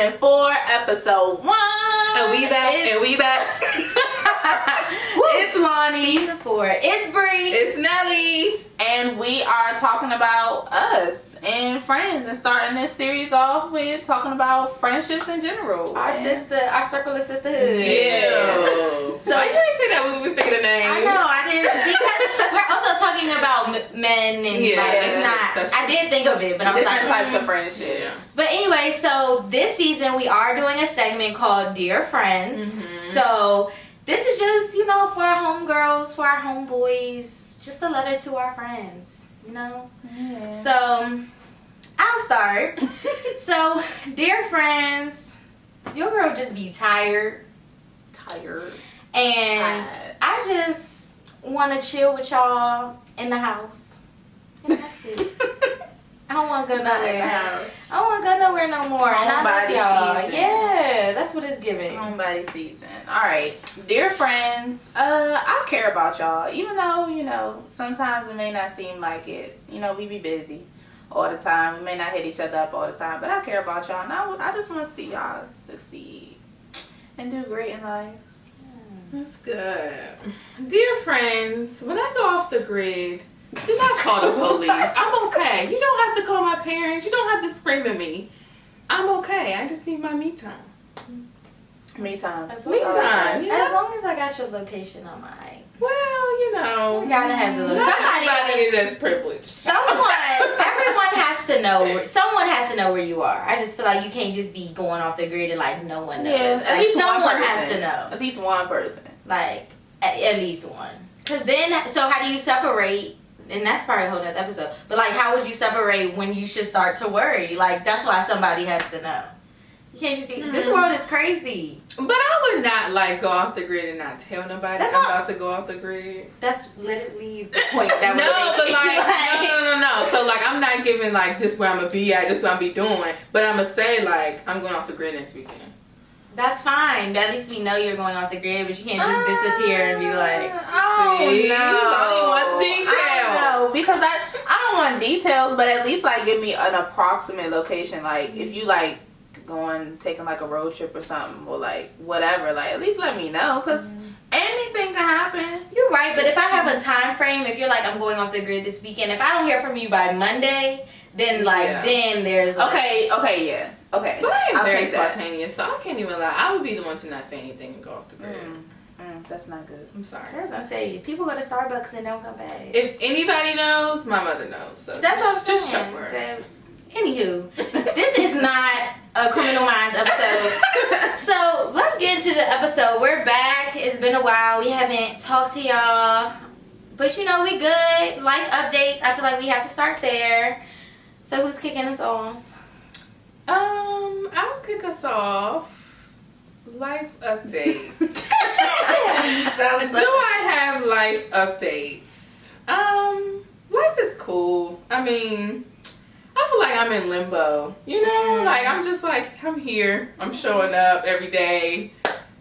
season 4, episode 1. And we back. It's Lonnie. Season 4. It's Bree. It's Nelly. And we are talking about us and friends and starting this series off with talking about friendships in general. Our circle of sisterhood. Yeah. So why you didn't say that when we was thinking of names? I know, I didn't, because we're also talking about men and Yeah, like, it's that's not, I did think of it, but I was Different like, types of friendships. Yeah. But anyway, so this season we are doing a segment called Dear Friends. Mm-hmm. So this is just, for our homegirls, for our homeboys, just a letter to our friends, Yeah. So I'll start. So, dear friends, your girl just be tired. And I just want to chill with y'all in the house. And that's it. I don't want to go nowhere. I don't want to go nowhere no more. And I love Homebody y'all. season. Yeah, that's what it's giving. Homebody season. Alright. Dear friends, I care about y'all. Even though, sometimes it may not seem like it. We be busy all the time. We may not hit each other up all the time. But I care about y'all. And I just want to see y'all succeed and do great in life. That's good. Dear friends, when I go off the grid, do not call the police. I'm okay. You don't have to call my parents. You don't have to scream at me. I'm okay. I just need my me time. Me time. As Me time. Yeah. As long as I got your location on my. Well, You gotta have the location. Not Somebody everybody is as privileged. everyone has to know. Someone has to know where you are. I just feel like you can't just be going off the grid and like no one knows. Yes, at Like, least someone one has person. to know. At least one person. Like at least one. Cause then, so how do you separate? And that's probably a whole nother episode. But like, how would you separate when you should start to worry? Like that's why somebody has to know. You can't just be. This world is crazy. But I would not go off the grid and not tell nobody That's I'm not- about to go off the grid. That's literally the point that No, we're but making. no. So like, I'm not giving like this where I'm gonna be at, this what I'm be doing. But I'm gonna say like, I'm going off the grid next weekend. That's fine. At least we know you're going off the grid, but you can't just disappear and be like. See? no. Lonnie wants details. I don't know, because I don't want details, but at least like give me an approximate location. Like if you like taking like a road trip or something, or like whatever, like at least let me know, because anything can happen. You're right, but if I have a time frame, if you're like, I'm going off the grid this weekend, if I don't hear from you by Monday, then then there's like, Okay, yeah. Okay. But I am I'll very take that. spontaneous, so I can't even lie. I would be the one to not say anything and go off the grid. That's not good. I'm sorry. I was gonna say, people go to Starbucks and don't come back. If anybody knows, my mother knows. So That's what I'm just saying. show her. Anywho, this is not a Criminal Minds episode. So let's get into the episode. We're back. It's been a while. We haven't talked to y'all. But we good. Life updates. I feel like we have to start there. So who's kicking us off? I'll kick us off. Life updates. Do I have life updates? Life is cool. I mean, I feel like I'm in limbo. Like I'm just like, I'm here. I'm showing up every day.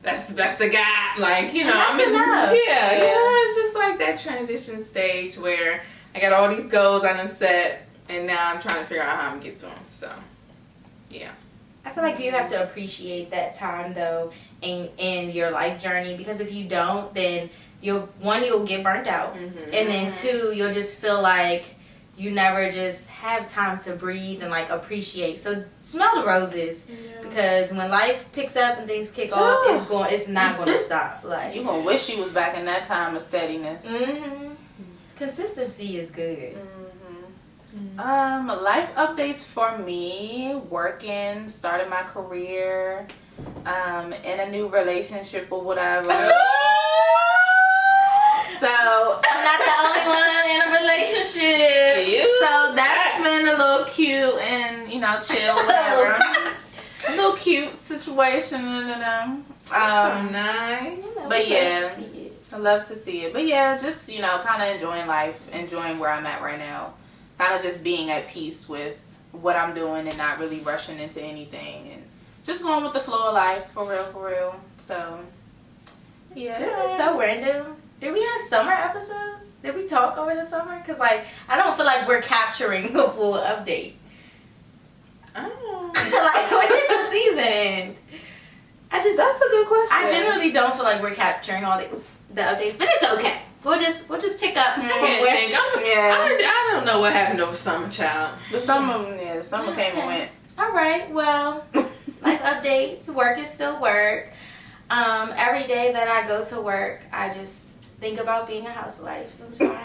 That's the guy. Like, I'm in enough. Yeah, it's just like that transition stage where I got all these goals I done set, and now I'm trying to figure out how I'm gonna get to them. So, yeah. I feel like you have to appreciate that time though in your life journey, because if you don't, then you'll get burnt out, and then 2, you'll just feel like you never just have time to breathe and like appreciate. So smell the roses, because when life picks up and things kick off, it's not going to stop. Like You gonna wish you was back in that time of steadiness. Consistency is good. Life updates for me: working, starting my career, in a new relationship or whatever. So I'm not the only one in a relationship. So that's been a little cute and chill, whatever. A little cute situation, So nice. But yeah, To see it. I love to see it. But yeah, just kind of enjoying life, enjoying where I'm at right now, kind of just being at peace with what I'm doing and not really rushing into anything, and just going with the flow of life, for real. So yeah, This is so random. Did we have summer episodes? Did we talk over the summer? Because, like, I don't feel like we're capturing the full update. Oh. Like, when did the seasoned? That's a good question. I generally don't feel like we're capturing all the updates, but it's okay. We'll just pick up. I can't think. I don't know what happened over summer, child. The summer came and went. All right. Well, life updates. Work is still work. Every day that I go to work, I just think about being a housewife sometimes.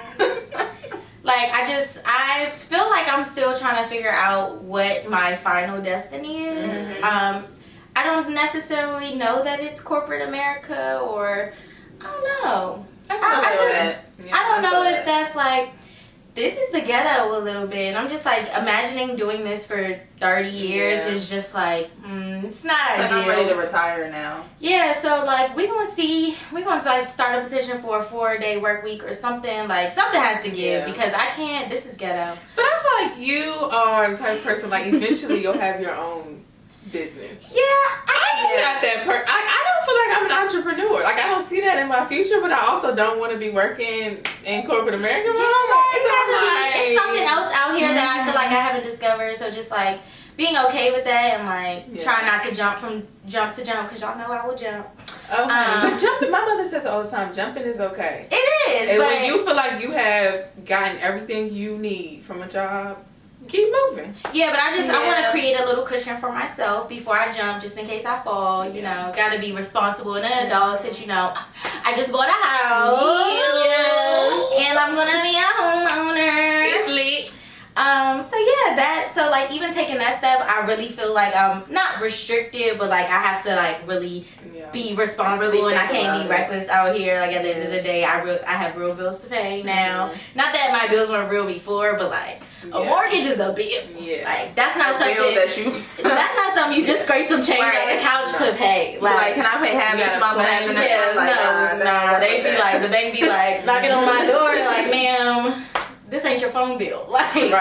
Like I feel like I'm still trying to figure out what my final destiny is. Mm-hmm. I don't necessarily know that it's corporate America, or I don't know. I don't know if that's like, this is the ghetto a little bit. And I'm just like imagining doing this for 30 years is just like, it's not ideal. I'm ready to retire now. Yeah, so like we're gonna like start a petition for a 4-day work week or something. Like something has to give because I can't. This is ghetto. But I feel like you are the type of person, like eventually you'll have your own business. Yeah, I'm not that person. I don't feel like I'm an entrepreneur. Like I don't see that in my future, but I also don't want to be working in corporate America. It's something else out here that I feel like I haven't discovered. So just like being okay with that and like trying not to jump to jump, because y'all know I will jump. Okay, but jumping, my mother says all the time, jumping is okay. It is, and but when you feel like you have gotten everything you need from a job, keep moving. Yeah, but I want to create a little cushion for myself before I jump, just in case I fall. You know, gotta be responsible and an adult since I just bought a house and I'm gonna be a homeowner. It's lit. So like even taking that step, I really feel like I'm not restricted, but like I have to like really be responsible really, and I can't be reckless out here. Like at the end of the day, I have real bills to pay now. Not that my bills weren't real before, but like a mortgage is a bill. Yeah. Like that's not something that's not something you just scrape some change on the couch to pay. Like can I pay half this month? No. They be like, the bank be like knocking on my door like, ma'am, this ain't your phone bill. Like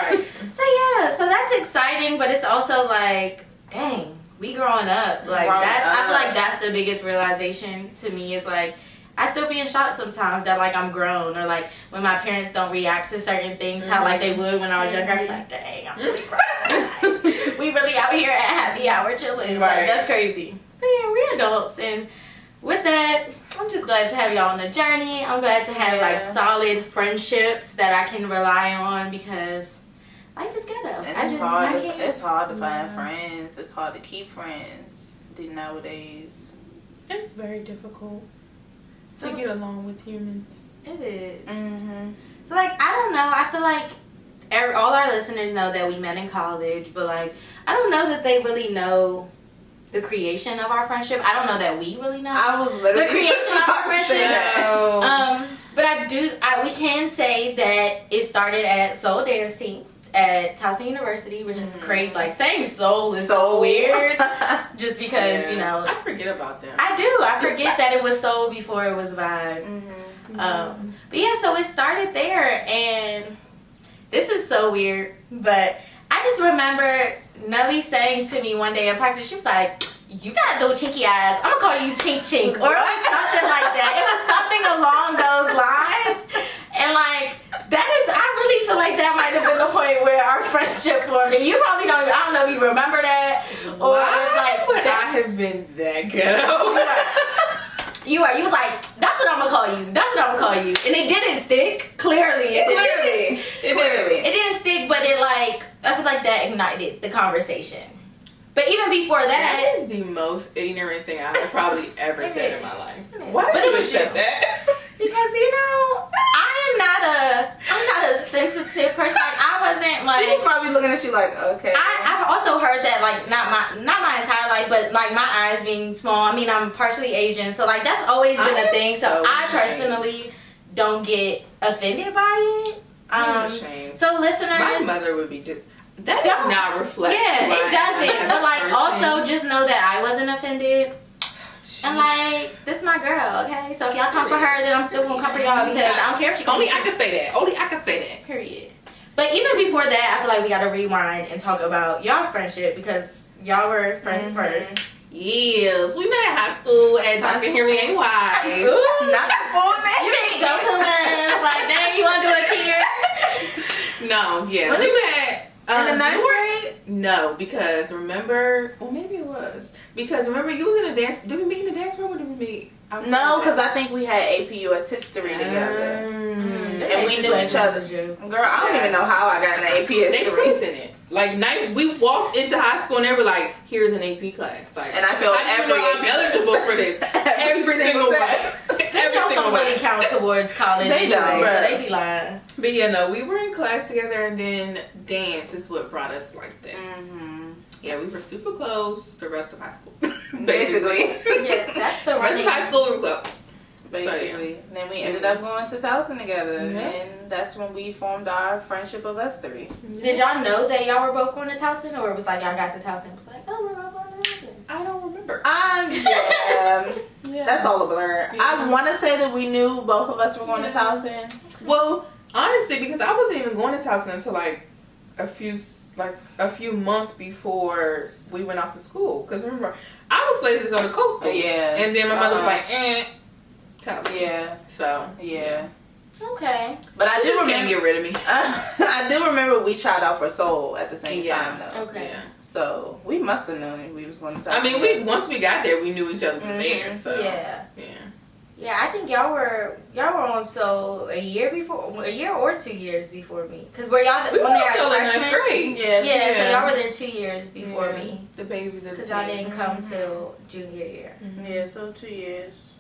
so that's exciting, but it's also like, dang, we growing up. Like I feel like that's the biggest realization to me is like I still be in shock sometimes that like I'm grown, or like when my parents don't react to certain things how like they would when I was younger. I be like, dang, I'm really grown. Like, we really out here at happy hour chilling. Like that's crazy. But yeah, we're adults, and with that, I'm just glad to have y'all on the journey. I'm glad to have like solid friendships that I can rely on because life is ghetto. It's hard to find friends. It's hard to keep friends nowadays. It's very difficult to get along with humans. It is. Mm-hmm. So like I don't know. I feel like all our listeners know that we met in college, but like I don't know that they really know the creation of our friendship. I don't know that we really know. I was literally the creation of our friendship. But we can say that it started at Soul Dance Team at Towson University, which is crazy. Like saying soul is so weird, just because I forget about them. I forget that it was soul before it was vibe. But yeah, so it started there, and this is so weird, but I just remember Nelly saying to me one day in practice, she was like, you got those chinky eyes, I'm gonna call you Chink Chink, or it was something like that. It was something along those lines, and like I really feel like that might have been the point where our friendship formed, and you probably don't, I don't know if you remember that, or like would I have been that ghetto? You was like, that's what I'm gonna call you. That's what I'm gonna call you. And it didn't stick. Clearly. It didn't stick, but it like, I feel like that ignited the conversation. But even before that is the most ignorant thing I've probably ever said in my life. Why did you accept that? Because I'm not a sensitive person. Like, I wasn't like. She was probably looking at you like, okay. I've also heard that like not my entire life, but like my eyes being small. I mean, I'm partially Asian, so like that's always been a thing. So I personally don't get offended by it. So listeners, my mother would be. That does not reflect. Yeah, it doesn't. But like, also just know that I wasn't offended. And like, this is my girl, okay? So if y'all come for her, then I'm still gonna come for y'all because I don't care if she Only I can say that. Only I can say that. Period. But even before that, I feel like we gotta rewind and talk about y'all friendship because y'all were friends first. Yes, we met at high school at Dr. Henry A. Wise. Not the full name. You made go like, dang, you wanna do a cheer? No, yeah. When we met in the 9th grade? No, because remember, well maybe it was. was. Because remember, you was in a dance. Did we meet in the dance program or did we meet? No, because I think we had AP US history together. And we knew each other. Girl, I don't even know how I got an AP They history. praising it. Like, we walked into high school and they were like, here's an AP class. Like, And I felt I'm eligible for this. Every single one. They don't really count towards college. They don't, anyway, so but- they be lying. But yeah, no, we were in class together and then dance is what brought us like this. Yeah, we were super close the rest of high school. Basically. Yeah, that's the The rest running. of high school we were close. Basically. And then we ended up going to Towson together. Yeah. And that's when we formed our friendship of us three. Did y'all know that y'all were both going to Towson, or it was like y'all got to Towson and was like, oh, we're both going to Towson? I don't remember. Yeah. That's all a blur. Yeah. I want to say that we knew both of us were going to Towson. Well, honestly, because I wasn't even going to Towson until like a few months before we went off to school. Because remember, I was slated to go to Coastal. Yeah. And then my mother was like, Towson. Yeah. So, Yeah. Okay. But I She do just can't remember. get rid of me. I do remember we tried out for Soul at the same time though. Okay. Yeah. So we must have known we was going to Towson. I mean, once we got there, we knew each other was there. So Yeah. yeah. Yeah, I think y'all were on so a year or 2 years before me. Cause were y'all We were when they were still in freshmen? ninth grade. Yeah. Yeah, so Yeah. y'all were there 2 years before Yeah. me. The babies of the Cause I team. didn't come till junior year. Yeah. So 2 years.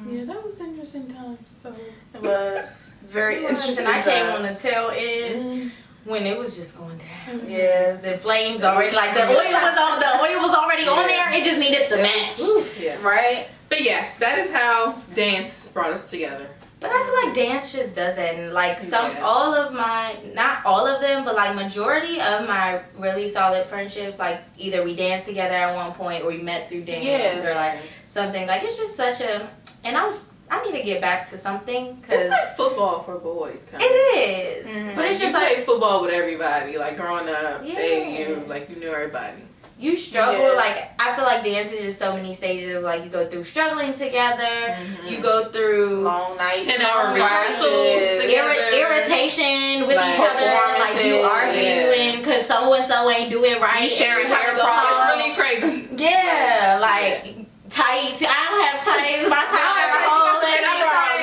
Yeah, that was interesting times. So It was very interesting. And I came on the times. tail end when it was just going down. Yes. The flames already like the oil was already on there. It just needed the match. yeah. Right. But yes, that is how dance brought us together. But I feel like dance just doesn't. And like Yeah. all of my, not all of them, but like majority of my really solid friendships, like either we danced together at one point or we met through dance or like something. Like it's just such a, and I need to get back to something because It's like football for boys, kind it of. is. Mhm. But it's you just like played football with everybody, like growing up. Yeah. AU, like you knew everybody. you struggle. Yeah. Like I feel like dance is just so many stages of like you go through struggling together, Mhm. you go through Long nights. 10-hour rehearsals practice. together. irritation with Like each other, like you performances. arguing because so and so ain't do it right. You sharing and trying to hair go products. home. It's really crazy. Yeah, like tights. I don't have tights. My tights got a hole in it.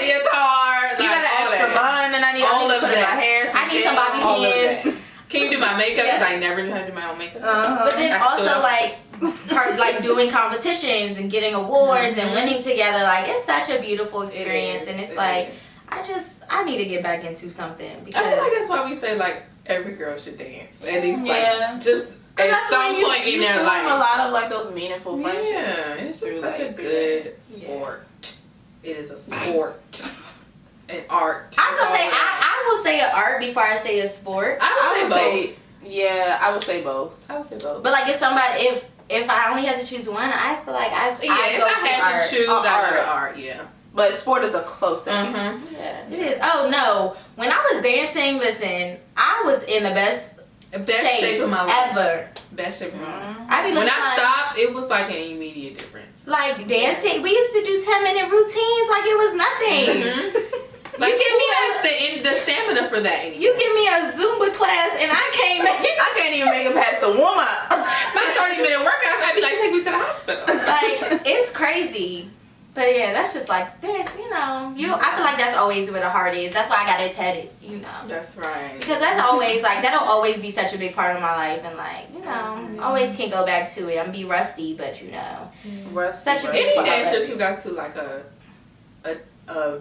Leotard. You got an extra bun, and I need All to of put in my that. hair. I need some bobby All of pins. that. Can you do my makeup? Because Yeah. I never knew how to do my own makeup. But then I still also don't. like doing competitions and getting awards and winning together. Like it's such a beautiful experience, and it's like I need to get back into something I feel like because that's why we say like every girl should dance. At least Yeah. like just And at that's some when point in you their form life. a lot of like those meaningful friendships. Yeah, it's through, just such a like, good yeah. sport. It is a sport. An art. I was gonna say It's all I will say an art before I say a sport. I would say both. yeah, I would say both. I would say both. But like if somebody if I only had to choose one, I feel like I Yeah, if go I to had art. to choose, Art. I go to art. Yeah. But sport is a close second. Mm-hmm. Yeah, it is. Oh no! When I was dancing, listen, I was in the best Best shape of my life. ever. Best shape of my life. I be When looking I like, stopped, it was like an immediate difference. like dancing. We used to do 10-minute routines like it was nothing. Mm-hmm. Like You give me who has the stamina for that anymore? You give me a Zumba class and I can't make I can't even make it past the warm up. My 30-minute workouts, I'd be like, take me to the hospital. like it's crazy. But yeah, that's just like this, you know. I feel like that's always where the heart is. That's why I got it tatted, you know. That's right. Because that's always like that'll always be such a big part of my life, and like you know, always can go back to it. I'm be rusty, but you know, Such a big Any part. dancers who got to like a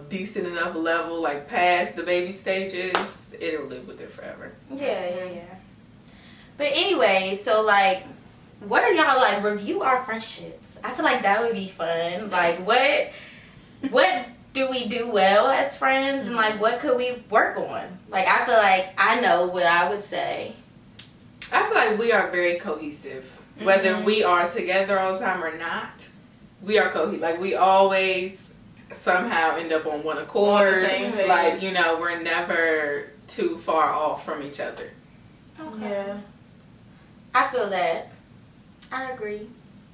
decent enough level, like past the baby stages, it'll live with it forever. yeah. But anyway, so like, what are y'all like? Review our friendships. I feel like that would be fun. Like, what do we do well as friends, and like, what could we work on? Like, I feel like I know what I would say. I feel like we are very cohesive. Whether we are together all the time or not, we are cohesive. Like, we always somehow end up on one accord. On the same page. Like, you know, we're never too far off from each other. Okay. Yeah. I feel that. I agree.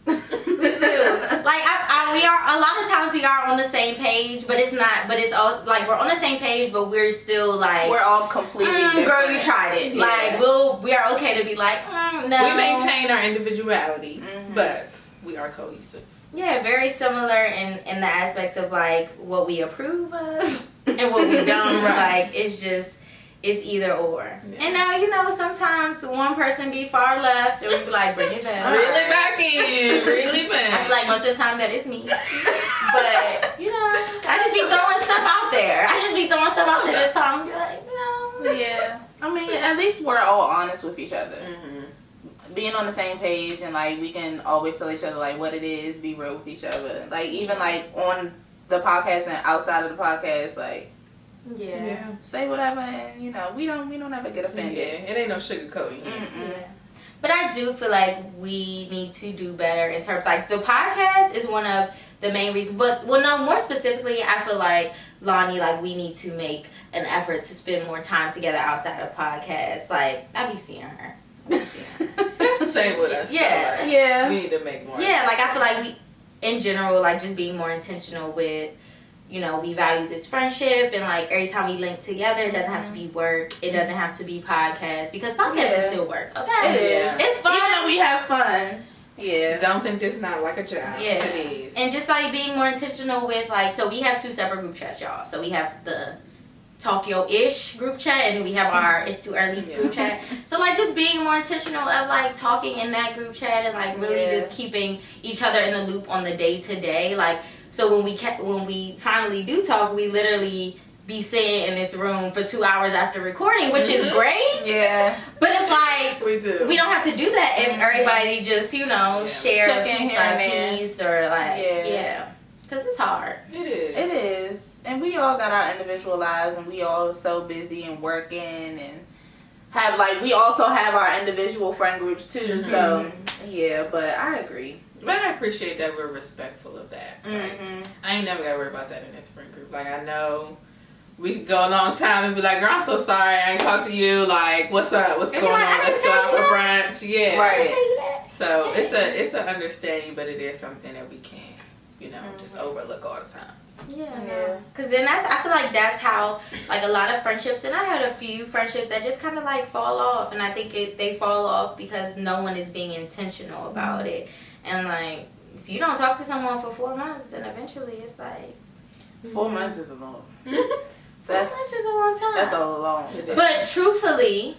Me too. Like we are a lot of times we are on the same page, but it's not. But it's all like we're on the same page, but we're still like We're all completely different. girl, you tried it. Yeah. Like we are okay to be like no. We maintain our individuality, but we are cohesive. Yeah, very similar in the aspects of like what we approve of and what we don't. Right. Like it's either or. Yeah. And now, you know, sometimes one person be far left and we be like, bring it back. Really back in. Really I back. feel like most of the time that is me. But, you know, I just be throwing stuff out there. This time. Be like, you know. Yeah. I mean, at least we're all honest with each other. Mm-hmm. Being on the same page, and like we can always tell each other like what it is, be real with each other. Like even like on the podcast and outside of the podcast, like Yeah. say whatever, and you know we don't ever get Yeah, offended. it ain't no sugarcoating. Yeah. But I do feel like we need to do better in terms like the podcast is one of the main reasons. But well, no, more specifically, I feel like Lonnie, like we need to make an effort to spend more time together outside of podcasts. Like I be seeing her. That's the same with us. Yeah. though, like, Yeah. We need to make more. Yeah, like I feel like we, in general, like just being more intentional with, you know, we value this friendship and like every time we link together, it doesn't have to be work. It doesn't have to be podcast because podcast is still work. Okay, It is. Yeah. It's fun. Even though we have fun. Yeah. Don't think this not like a job. Yeah. It is. And just like being more intentional with like, so we have 2 separate group chats, y'all. So we have the Tokyo-ish group chat and then we have our It's Too Early group chat. So like just being more intentional of like talking in that group chat and like really just keeping each other in the loop on the day to day. Like, so when we finally do talk, we literally be sitting in this room for 2 hours after recording, which is great. Yeah. But it's like, We do. we don't have to do that if everybody just, you know, share Check in piece here by and there. piece or like, Yeah. Because it's hard. It is. It is. And we all got our individual lives, and we all so busy and working, and have like we also have our individual friend groups too. So yeah, but I agree. But I appreciate that we're respectful of that. Like, I ain't never got to worry about that in this friend group. Like, I know we could go a long time and be like, girl, I'm so sorry I ain't talked to you. Like, what's up? What's going on? Let's go out for brunch. Yeah. Right. So it's an understanding, but it is something that we can't, you know, just overlook all the time. Yeah. Because then I feel like that's how, like, a lot of friendships, and I had a few friendships that just kind of, like, fall off. And I think they fall off because no one is being intentional about it. And, like, if you don't talk to someone for 4 months, then eventually it's like... 4 months is a long. 4 months is a long time. That's a long. But truthfully,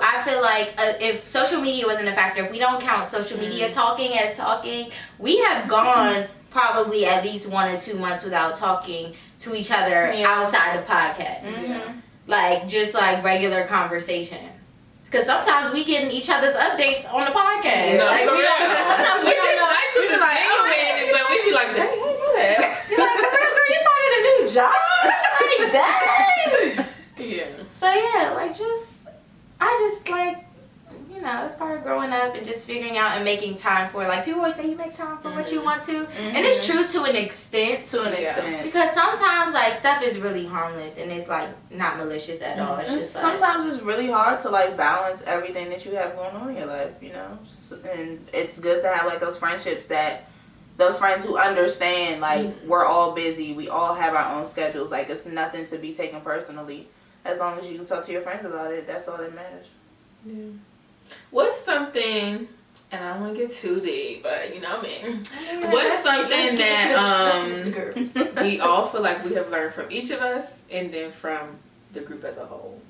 I feel like if social media wasn't a factor, if we don't count social media talking as talking, we have gone probably at least 1 or 2 months without talking to each other outside of podcasts. Like, just like regular conversation. Because sometimes we get in each other's updates on the podcast. No, like, for we real. don't, sometimes we Which don't is know. nice because it's like, genuine, but we be like, dang, how you do that? You're like, for real, girl, you started a new job? Like, dang. Yeah. So yeah, like I just like, you know, it's part of growing up and just figuring out and making time for, like, people always say you make time for what you want to. And it's true to an extent. To an extent. Because sometimes, like, stuff is really harmless and it's, like, not malicious at all. It's just like, Sometimes it's really hard to like balance everything that you have going on in your life, you know. And it's good to have like those friendships those friends who understand, like, we're all busy, we all have our own schedules, like, it's nothing to be taken personally. As long as you can talk to your friends about it, that's all that matters. Yeah. What's something, and I don't want to get too deep, but you know me. What's something that we all feel like we have learned from each of us and then from the group as a whole?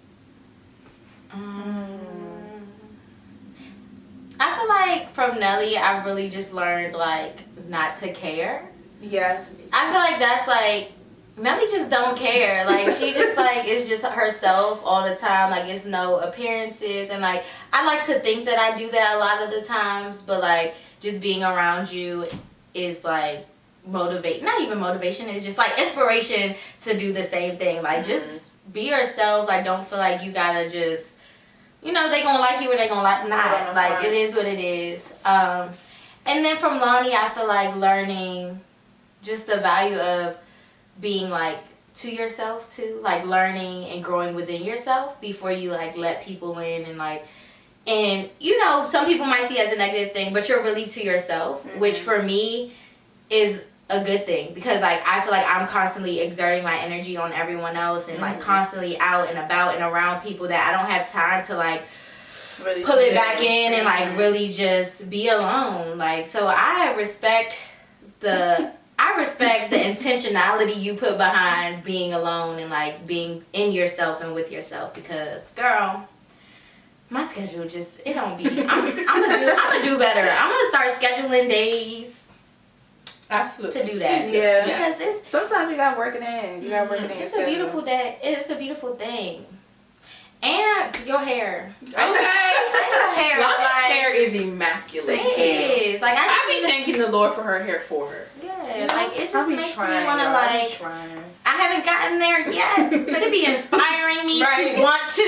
I feel like from Nelly, I've really just learned, like, not to care. Yes. I feel like that's, like, Nelly just don't care. Like, she just, like, is just herself all the time. Like, it's no appearances. And, like, I like to think that I do that a lot of the times. But, like, just being around you is, like, not even motivation. It's just, like, inspiration to do the same thing. Like, just be yourself. Like, don't feel like you gotta just, you know, they gonna like you or they gonna like not. Like, it is what it is. And then from Lonnie, I feel like learning just the value of being, like, to yourself too, like learning and growing within yourself before you, like, let people in. And, like, and you know, some people might see it as a negative thing, but you're really to yourself, which for me is a good thing, because, like, I feel like I'm constantly exerting my energy on everyone else and like constantly out and about and around people that I don't have time to, like, Really pull it sit. back in and like really just be alone. Like, so I respect the intentionality you put behind being alone and like being in yourself and with yourself, because girl, my schedule just, it don't be, I'm gonna do better. I'm gonna start scheduling days Absolutely. to do that. Yeah. Because it's Sometimes you gotta work it in. You gotta work it in. it's a beautiful day. It's a beautiful thing. And your hair. Okay. Your hair, Lonnie's like, hair is immaculate. it is. Like, I I be thanking the Lord for her hair for her. yeah, like it I just be makes trying, me want to y'all. I be like. trying. I haven't gotten there yet, but it be inspiring me Right. to want to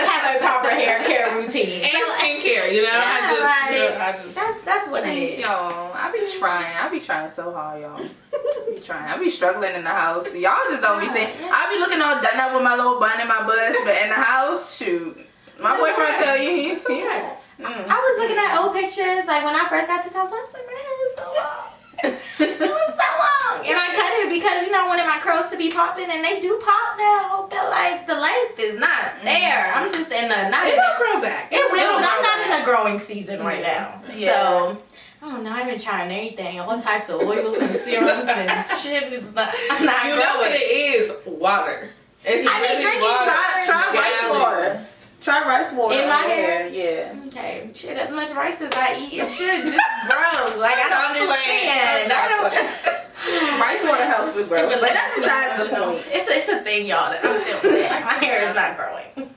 have a proper hair care routine. And So, skincare, you know? yeah, I just that's what it Thank is. y'all. I be trying. I be trying so hard, y'all. I be trying. I be struggling in the house. Y'all just don't be saying. I be looking all done up with my little bun in my bush, but in the house, shoot. My boyfriend tell you he's yeah. I was looking at old pictures, like when I first got to Tulsa, I was like, my hair was so long. It was so long. And I cut it because, you know, I wanted my curls to be popping, and they do pop now, but like the length is not there. I'm just in a, not in it'll a, grow back. it will, It'll but I'm grow not in back. a growing season right now. Yeah. So, I don't know, I've been trying anything, all types of oils and serums and shit is not, I'm not You know what growing. it is? Water. It's I be really drinking water. Try rice Gallons. water. Try rice water In my on your hair? Yeah. Okay, shit, as much rice as I eat, it should just grow. Like, I don't I'm understand. playing. I don't. Rice water helps with growth, but that's besides the point. It's a thing, y'all, that I'm dealing with. My hair is not growing.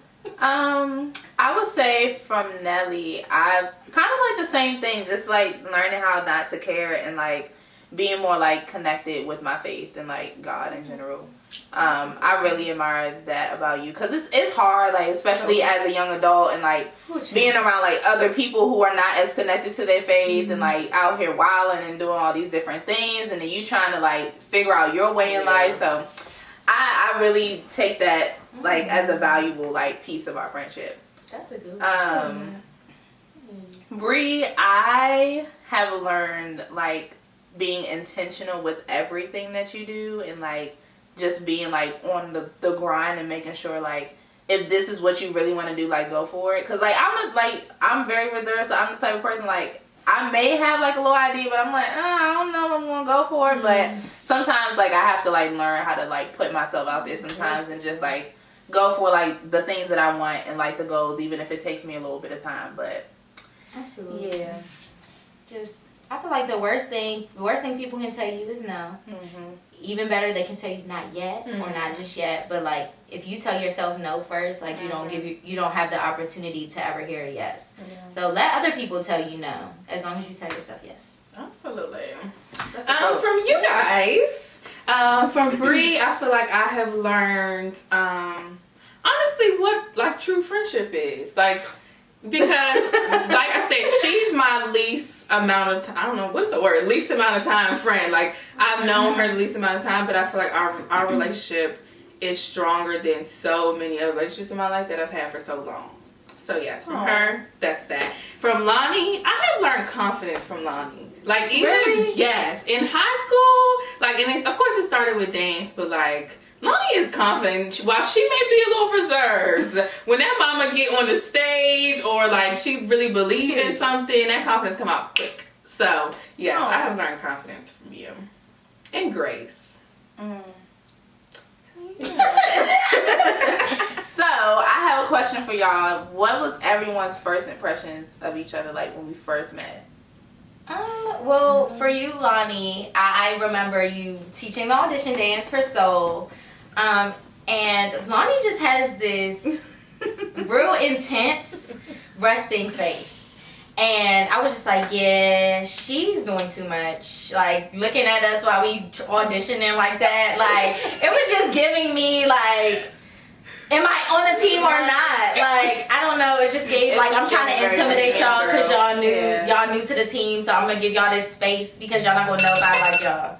I would say from Nelly, I kind of like the same thing, just like learning how not to care and like being more like connected with my faith and like God in general. I really admire that about you, because it's hard, like especially as a young adult and like being around like other people who are not as connected to their faith and like out here wilding and doing all these different things, and then you trying to like figure out your way in life. So I really take that like as a valuable like piece of our friendship. That's a good one. Bree, I have learned like being intentional with everything that you do, and like just being like on the grind and making sure like if this is what you really want to do, like go for it. Cause like I'm very reserved, so I'm the type of person like I may have like a little idea, but I'm like I don't know if I'm gonna go for it. But sometimes like I have to like learn how to like put myself out there sometimes and just like go for like the things that I want and like the goals, even if it takes me a little bit of time. But Absolutely. yeah. Just, I feel like the worst thing people can tell you is no. Even better, they can tell you not yet or not just yet. But like, if you tell yourself no first, like you don't have the opportunity to ever hear a yes. So let other people tell you no, as long as you tell yourself yes. Absolutely. From you guys, from Bree, I feel like I have learned, honestly, what like true friendship is. Like, because like I said, she's my least amount of time, I don't know, what's the word? Least amount of time friend. Like, I've known her the least amount of time, but I feel like our relationship is stronger than so many other relationships in my life that I've had for so long. So yes, from her, that's that. From Lonnie, I have learned confidence from Lonnie. Like, even yes, in high school, like, and of course it started with dance, but like, Lonnie is confident. While she may be a little reserved, when that mama get on the stage or like she really believe in something, that confidence come out quick. So yes, I have learned confidence from you and grace. So I have a question for y'all. What was everyone's first impressions of each other like when we first met? Well, for you, Lonnie, I remember you teaching the audition dance for Soul. And Lonnie just has this real intense resting face. And I was just like, yeah, she's doing too much. Like, looking at us while we auditioning like that. Like, it was just giving me, like, am I on the team or not? Like, I don't know. It just gave, like, I'm trying to intimidate y'all because y'all new to the team. So I'm going to give y'all this space because y'all not going to know if I like y'all.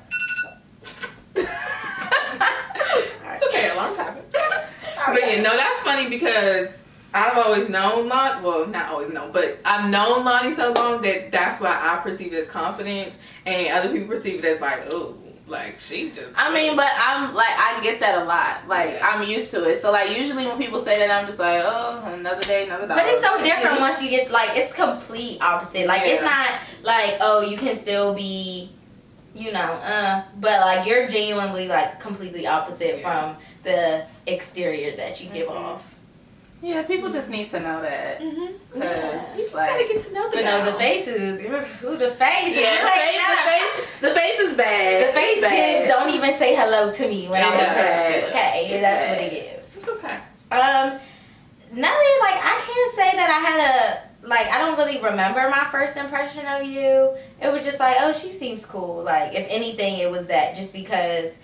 It's okay, alarm's happened. But yeah, no, that's funny because I've always known Lonnie, well, not always known, but I've known Lonnie so long that that's why I perceive it as confidence, and other people perceive it as like, oh, Like, she just. I mean, but I'm like, I get that a lot. Like, I'm used to it. So, like, usually when people say that, I'm just like, oh, another day, another dog. But it's so different once you get, like, it's complete opposite. Like, it's not like, oh, you can still be, you know, but, like, you're genuinely, like, completely opposite from the exterior that you give off. Yeah, people just need to know that. Mm-hmm. Cause You just like, gotta get to know the But guy. no, the faces. Ooh, the face. yeah, the face is bad. The face It's bad. gives, don't even say hello to me when I was bad. there. Okay, It's that's bad. what it gives. It's okay. Nelly, like, I can't say that I had like, I don't really remember my first impression of you. It was just like, oh, she seems cool. Like, if anything, it was that, just because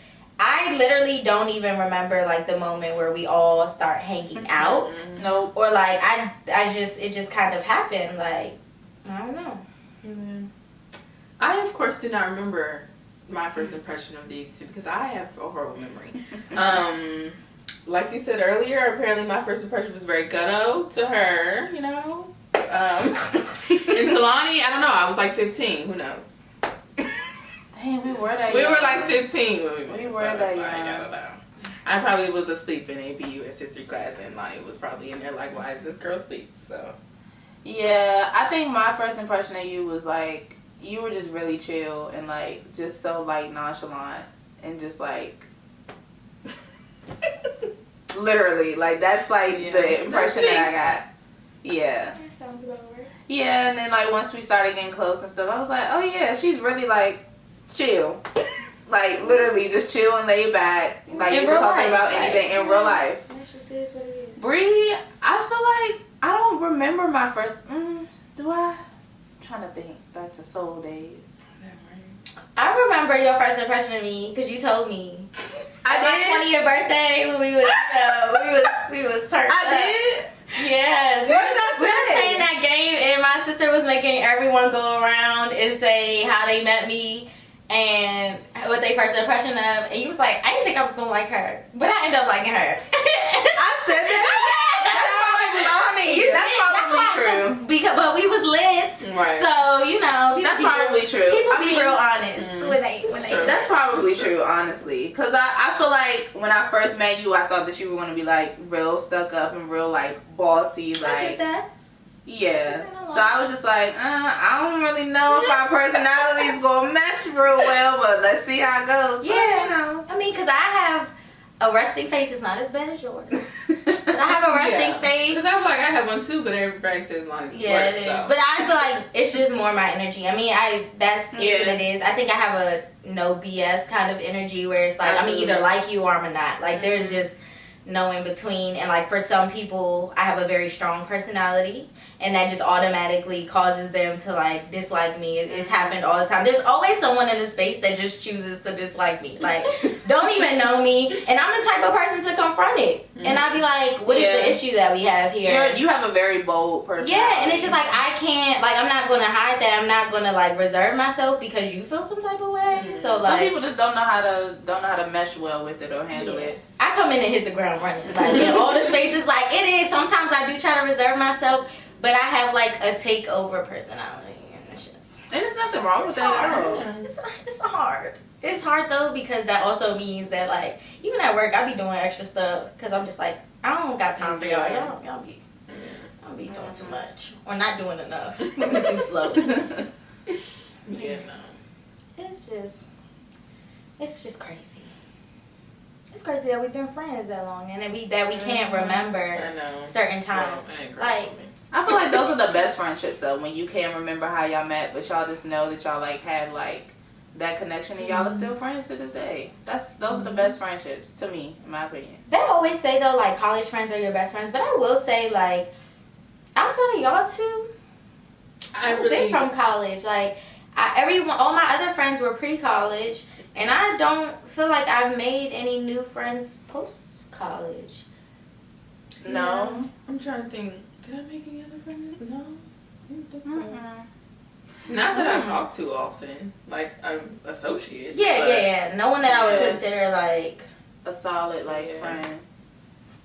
I literally don't even remember, like, the moment where we all start hanging out. Nope. Or, like, it just kind of happened. Like, I don't know. Mm-hmm. I, of course, do not remember my first impression of these two because I have a horrible memory. Like you said earlier, apparently my first impression was very ghetto to her, you know. And Kalani, I don't know, I was like 15, who knows? Dang, we were that We young. were like 15 when we went. We were so that it's like, young. I don't know. I probably was asleep in ABU at history class, and Lonnie was probably in there like, why is this girl asleep? So. Yeah, I think my first impression of you was like, you were just really chill and like just so like nonchalant and just like literally like that's like the impression that I got. Yeah. That sounds about right. Yeah, and then like once we started getting close and stuff, I was like, oh yeah, she's really like chill. Like literally just chill and laid back. Like In you were real talking life, about like, anything in real life. That just is what it is. Bree, I feel like I don't remember my first. Do I? I'm trying to think back to soul days. I remember your first impression of me because you told me. I At my did. 20th birthday when we was turned up. I did. Yes. What did I We was say? playing that game and my sister was making everyone go around and say how they met me and what they first impression of, and you was like, I didn't think I was gonna like her, but I ended up liking her. I said that. That's probably true. Because, but we was lit, Right. so you know, That's probably true. People I be mean, real honest when they. Sure. That's probably true, honestly. Because I feel like when I first met you, I thought that you were going to be like real stuck up and real like bossy, I get like that. yeah. So I was just like, I don't really know if our personalities gonna mesh real well, but let's see how it goes. Yeah. But, you know. I mean, because I have a resting face. It's not as bad as yours. But I have a resting face. Because I feel like I have one too, but everybody says Lonnie's Yeah, worse, it is. so. But I feel like it's just more my energy. I mean, that's what it is. I think I have a no BS kind of energy where it's like Absolutely. I'm either like you or I'm not. Like there's just no in between. And like for some people, I have a very strong personality, and that just automatically causes them to like dislike me. It's happened all the time. There's always someone in the space that just chooses to dislike me. Like don't even know me, and I'm the type of person to confront it. And I'd be like, what is the issue that we have here? You have a very bold personality. Yeah, and it's just like I can't, like I'm not gonna hide that. I'm not gonna like reserve myself because you feel some type of way. So some like people just don't know how to mesh well with it or handle it. I come in and hit the ground running. Like in all the spaces, like it is. Sometimes I do try to reserve myself, but I have like a takeover personality, and it's just And there's nothing wrong with that at all. it's hard. It's hard though because that also means that like even at work I be doing extra stuff because I'm just like I don't got time for y'all. Y'all be doing too much or not doing enough. Moving too slow. Yeah, no. It's just crazy. It's crazy that we've been friends that long and that we can't remember I know. certain times. Well, I ain't Like, crazy. I feel like those are the best friendships though, when you can't remember how y'all met, but y'all just know that y'all like have like that connection and y'all are still friends to this day. Those are the best friendships to me, in my opinion. they always say though, like college friends are your best friends, but I will say like outside of y'all two, I was really from college. Like all my other friends were pre-college, and I don't feel like I've made any new friends post-college. No. I'm trying to think. Did I make any other friends? No. I don't think so. Mm-mm. Not that I talk too often. Like, I'm associates. Yeah, but- yeah. No one that I would Yeah. consider like. A solid like Yeah. friend.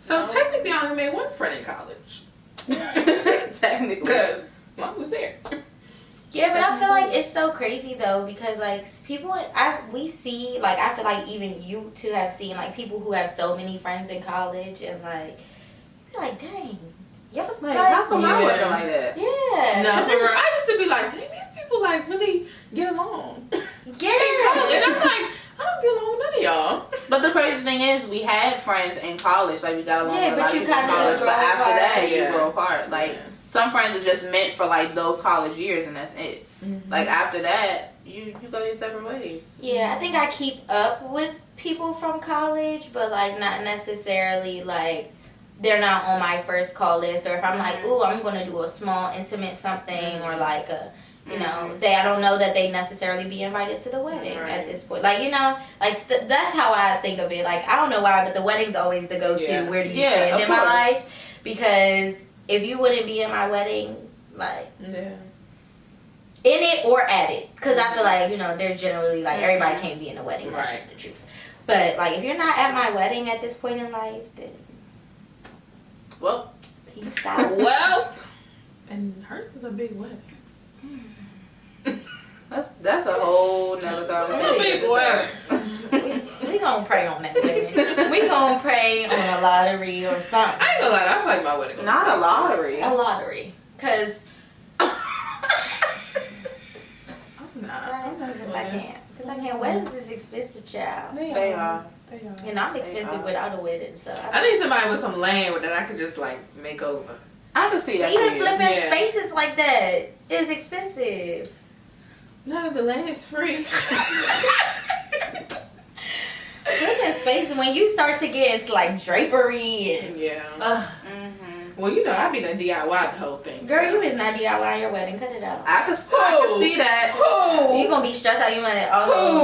So technically, I only made one friend in college. Technically. Because Mom was there. Yeah, but I feel like it's so crazy though because like people, we see like I feel like even you two have seen like people who have so many friends in college and like, you're like dang, y'all was Like, like, how come I Yeah. wasn't like that? yeah, No, 'cause for real, I used to be like, dang, these people like really get along. yeah, And I'm like, I don't get along with none of y'all. But the crazy thing is, we had friends in college. Like, we got along Yeah, with a but lot of you people in kinda college. just But grow after apart. that, you Yeah. grow apart. Like, Yeah. some friends are just meant for, like, those college years, and that's it. Like, after that, you go your separate ways. yeah. I think I keep up with people from college, but like not necessarily like they're not on my first call list. Or if I'm like, ooh, I'm gonna do a small intimate something, or like a. You know, I don't know that they necessarily be invited to the wedding Right. at this point. Like, you know, like that's how I think of it. Like, I don't know why, but the wedding's always the go-to. Yeah. Where do you Yeah, stand of in my course. life? Because if you wouldn't be in my wedding, like Yeah. in it or at it, because I feel like you know, there's generally like everybody can't be in a wedding. That's Right. just the truth. But like, if you're not at my wedding at this point in life, then Well, peace out. Well, and hers is a big wedding. that's a whole nother It's conversation. a big wedding. we gonna pray on that wedding. We gonna pray on a lottery or something. I ain't gonna lie, I feel like my wedding. gonna Not be a big, too. lottery. A lottery, cause I'm not. I'm not doing I it. can't. Cause I can't. Weddings is expensive, child. They are. They are. And I'm expensive are. without a wedding, so. I need somebody with some land that I could just like make over. I can see that. Even for you. flipping Yeah. spaces like that is expensive. No, the land is free. Flipping spaces when you start to get into like drapery and. Yeah. Mhm. Well, you know, I be done DIY the whole thing. Girl, so. you is not DIY your wedding. Cut it out. I can see that. Who? You gonna be stressed out. You like, oh, Who?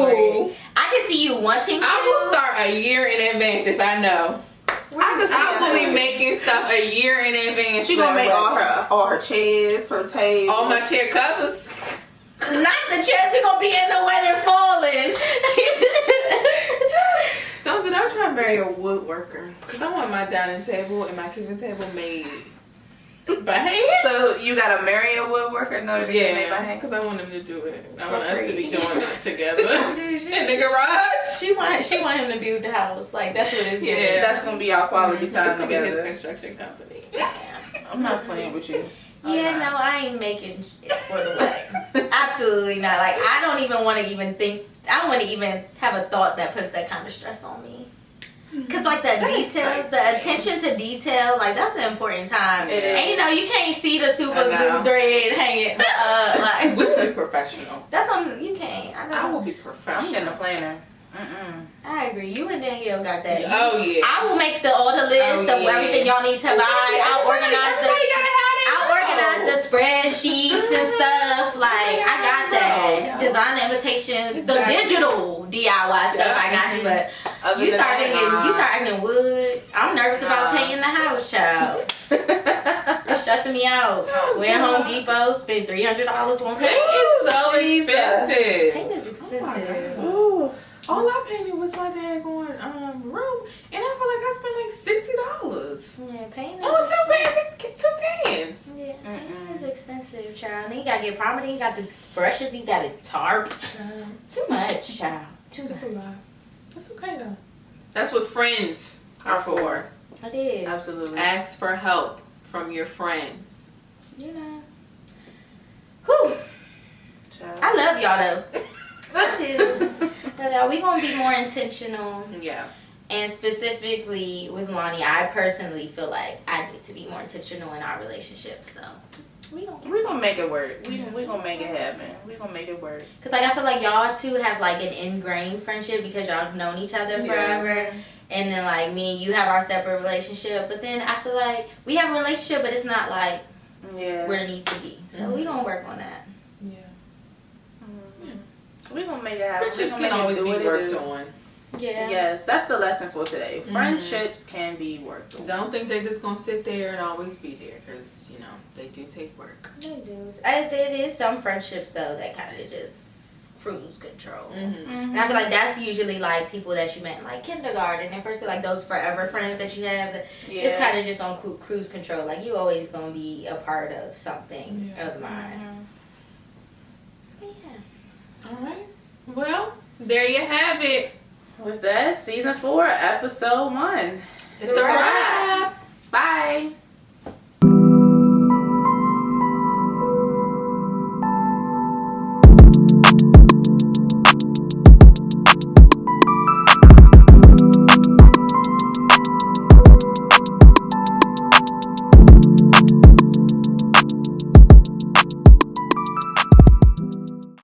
Lord. I can see you wanting to. I will start a year in advance if I know. I can see I will that. be making stuff a year in advance. She for gonna that make wedding. all her chairs, her table, all my chair covers. Not the chairs we gonna be in the wedding falling. Don't I'm trying to marry a woodworker because I want my dining table and my kitchen table made by hand. So you gotta marry a woodworker in order to get it made by hand. because I want them to do it. I For want us to free. be doing it together Dude, in the garage. She want him to build the house. Like that's what it's Yeah. giving. That's gonna be our quality It's time gonna be his together. construction company. I'm not playing with you. Yeah, no, I ain't making shit for the wedding. Absolutely not. Like I don't even want to even think. I don't want to even have a thought that puts that kind of stress on me. Cause like the details, the attention to detail, like that's an important time. It is. And you know you can't see the super I know. glue thread hanging. Like We'll be professional. that's something you can't. I I know. will be I'm professional. getting a planner. I agree. You and Danielle got that. Oh yeah. I will make all the list Oh, of yeah. everything y'all need to buy. I'll organize the. I'll organize the spreadsheets and stuff. Like I got that. Design the invitations, the Exactly. digital DIY stuff. I got you, but Other you than start that, you start acting wood. I'm nervous about Nah. painting the house, child. It's stressing me out. Oh, Went God. Home Depot, spent $300 on Paint something. is so Jesus. expensive. Paint is expensive. Ooh. All I painted was my daggone room, and I feel like I spent like $60 Yeah, paint is on expensive. two pans. Yeah, paint is expensive, child. Then you gotta get property, you got the brushes, you got a tarp. Too much, child. Too much. That's a lot. That's okay though. That's what friends are for. It is. Absolutely. Ask for help from your friends. You know. Whew. Child. I love y'all though. I do. But, y'all, we gonna be more intentional. Yeah. And specifically with Lonnie, I personally feel like I need to be more intentional in our relationship. So we gonna make it work. We gonna make it happen. We gonna make it work. Cause like I feel like y'all two have like an ingrained friendship because y'all have known each other forever. And then like me and you have our separate relationship. But then I feel like we have a relationship, but it's not like Yeah. where it needs to be. So we gonna work on that. Yeah. We gonna make it happen. We Friendships gonna can make it always do be what it worked do. on. Yeah. Yes, that's the lesson for today. Friendships can be worked on. Don't think they're just gonna sit there and always be there, because you know they do take work. They do. It is some friendships though that kind of just cruise control. Mm-hmm. And I feel like that's usually like people that you met in like kindergarten and first like those forever friends that you have. That It's kind of just on cruise control. Like you always gonna be a part of something of mine. All right. Well, there you have it. With that, season 4, episode 1. It's a wrap. Bye.